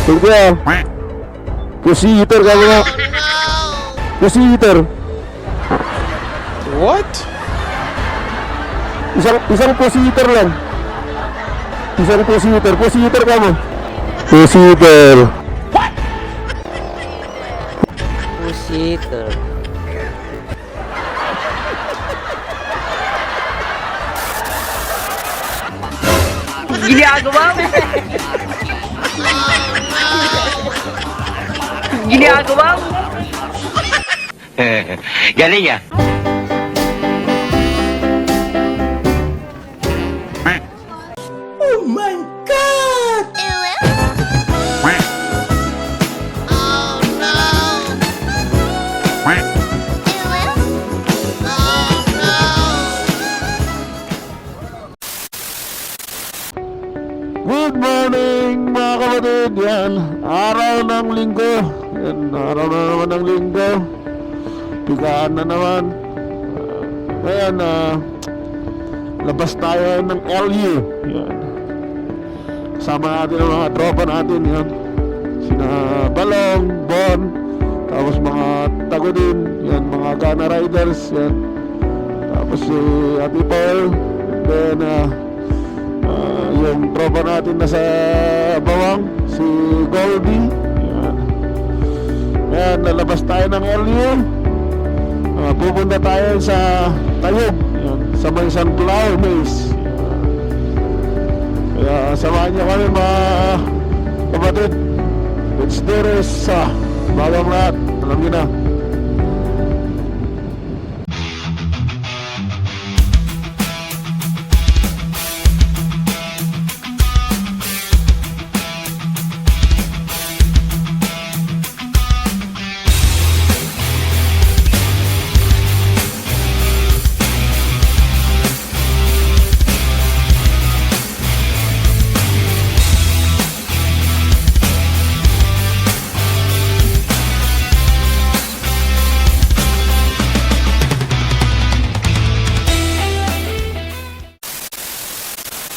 Tignan. Pussy eater ka mo. Pussy eater. What? Isang pussy eater lang. Isang pussy eater. Pussy eater ka mo. Pussy eater. Pusiter. Ginagawa mo? Ginagawa mo? Galing ah. Good morning mga kapatid. Yan, araw ng linggo. Yan, araw na naman ng linggo. Pigaan na naman. Ngayon, labas tayo ng LU. Yan. Kasama natin ang mga tropa natin. Yan. Sina Balong, Bon, tapos mga tago din. Yan, mga Ghana Riders. Yan. Tapos si Ate Paul. And then, yung tropa natin na sa bawang, si Goldie. Yan. Yan, lalabas tayo ng LU. Pupunta tayo sa Tayog. Yan, sa may Sunflower Maze. Kaya samahan niyo kami mga kapatid. Let's do this. Bawang lahat, alam niyo na.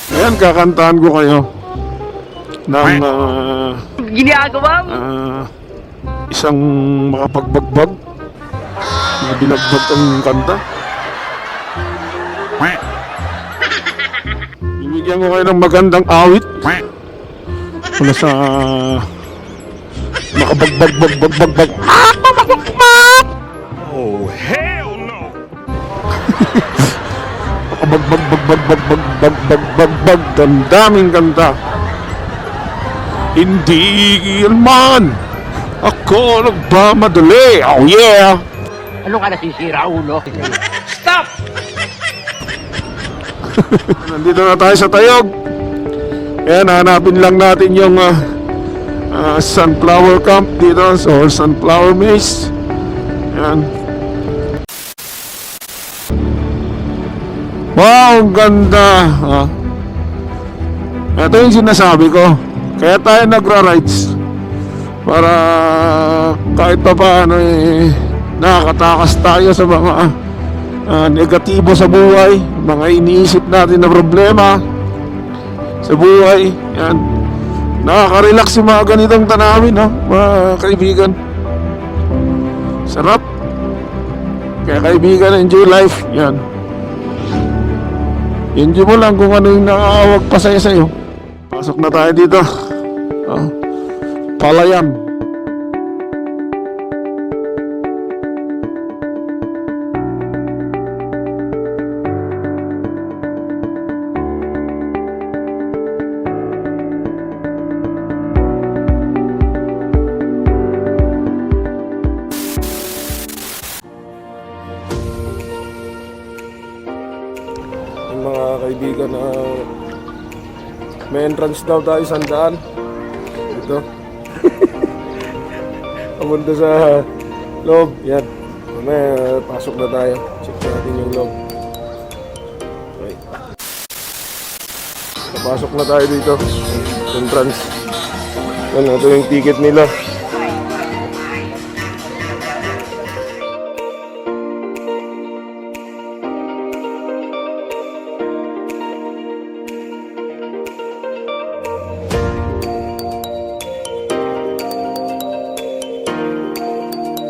Ayan, kakantahan ko kayo ng Ginagawa mo? isang makapagbagbag na binagbag ang kanta. Bibigyan ko kayo ng magandang awit mula sa makabagbag. Oh, hell no! Bagbag, daming kanta. Hindi man ako nagmamadali. Oh yeah. Ano ka nasisira, ulo? Stop! Nandito na tayo sa Tayog. Ayan, hanapin lang natin yung Sunflower Camp dito, or Sunflower Maze. Ayan. Wow, ang ganda. Ito yung sinasabi ko. Kaya tayo nagra-rides para kahit pa paano nakakatakas tayo sa mga negatibo sa buhay, mga iniisip natin na problema sa buhay. Yan. Nakaka-relax yung mga ganitong tanawin, no? Mga kaibigan. Sarap. Kaya kaibigan, enjoy life. Yan. Enjoy mo lang kung ano yung nakakawag pasaya sa'yo. Pasok na tayo dito. Palayan. Mga kaibigan, may entrance daw tayo, 100. Ito. Pamunta sa loob. Yan. Mamaya, pasok na tayo. Check natin yung loob. Okay. Papasok na tayo dito. Entrance. Yan, ito yung ticket nila.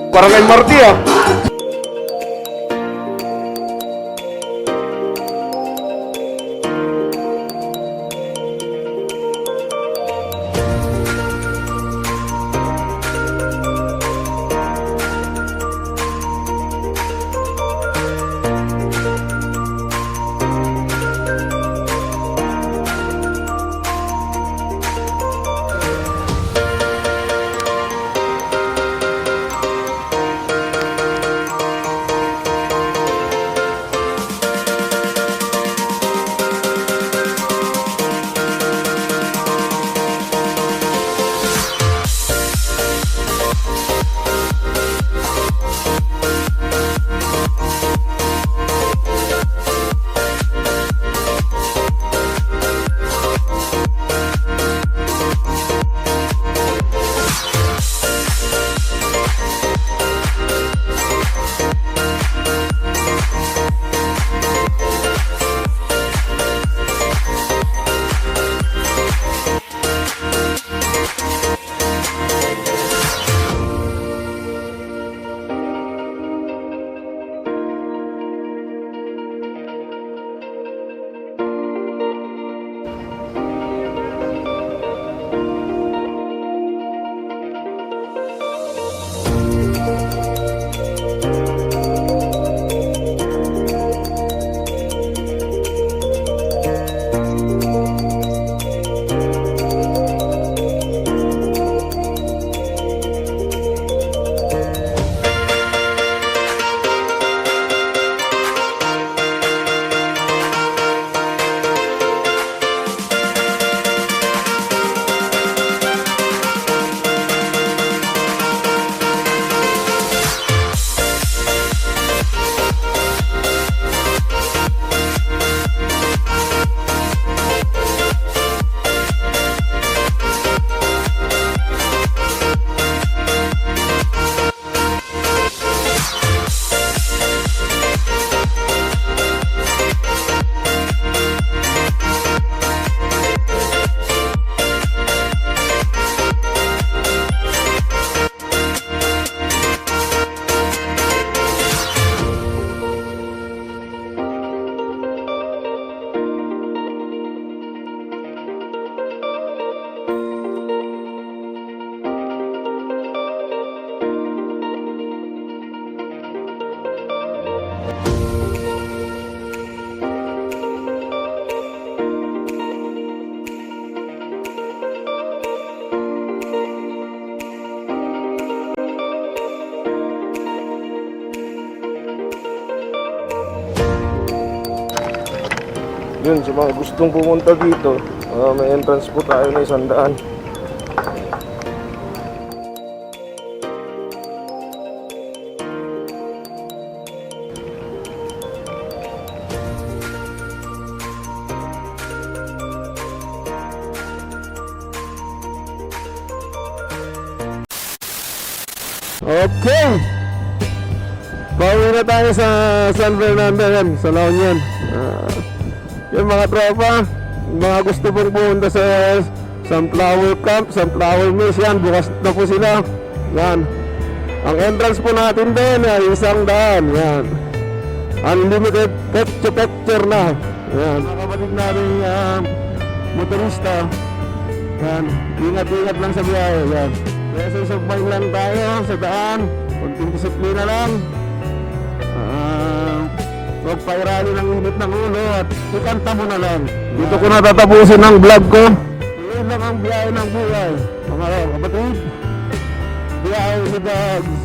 Parang kay Marty ah. Yun, sa mga gustong pumunta dito, may entrance po tayo na 100. Okay! Bawi na tayo sa San Fernando yan, sa La Union. Yung mga tropa, mga gusto pong pumunta sa Sunflower Camp, Sunflower Mills, yan, bukas na po sila. Yan. Ang entrance po natin din ay 100, yan. Unlimited picture na. Yan. Mga kapatid natin motorista, yan. Ingat-ingat lang sa biyahe, yan. Kaya susubay lang tayo sa daan, kunting disiplina lang. Huwag pairali ng init ng ulo at ikanta mo na lang. Dito ko natatapusin ang vlog ko. Tuloy lang ang biyahe ng buhay. Mga kapatid, biyahe ni Dogs.